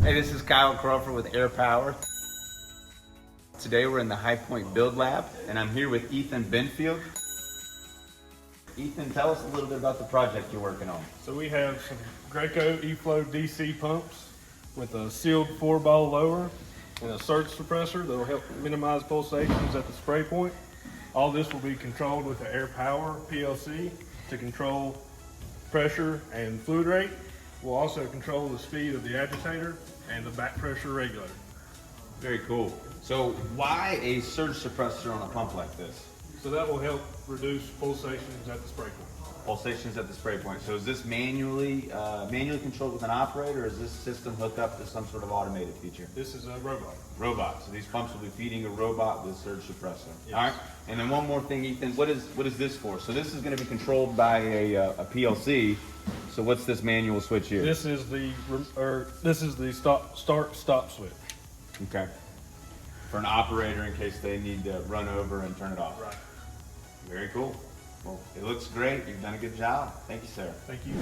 Hey, this is Kyle Crawford with Air Power. Today we're in the High Point Build Lab, and I'm here with Ethan Benfield. Ethan, tell us a little bit about the project you're working on. So we have some Graco E-Flo DC pumps with a sealed 4-ball lower and a surge suppressor that will help minimize pulsations at the spray point. All this will be controlled with the Air Power PLC to control pressure and fluid rate. We'll also control the speed of the agitator and the back pressure regulator. Very cool. So why a surge suppressor on a pump like this? So that will help reduce pulsations at the spray point. Pulsations at the spray point. So is this manually controlled with an operator, or is this system hooked up to some sort of automated feature? This is a robot. Robot. So these pumps will be feeding a robot with a surge suppressor. Yes. All right. And then one more thing, Ethan. What is this for? So this is going to be controlled by a PLC. So what's this manual switch here? This is the start-stop switch. Okay. For an operator in case they need to run over and turn it off. Right. Very cool. Well, it looks great. You've done a good job. Thank you, sir. Thank you.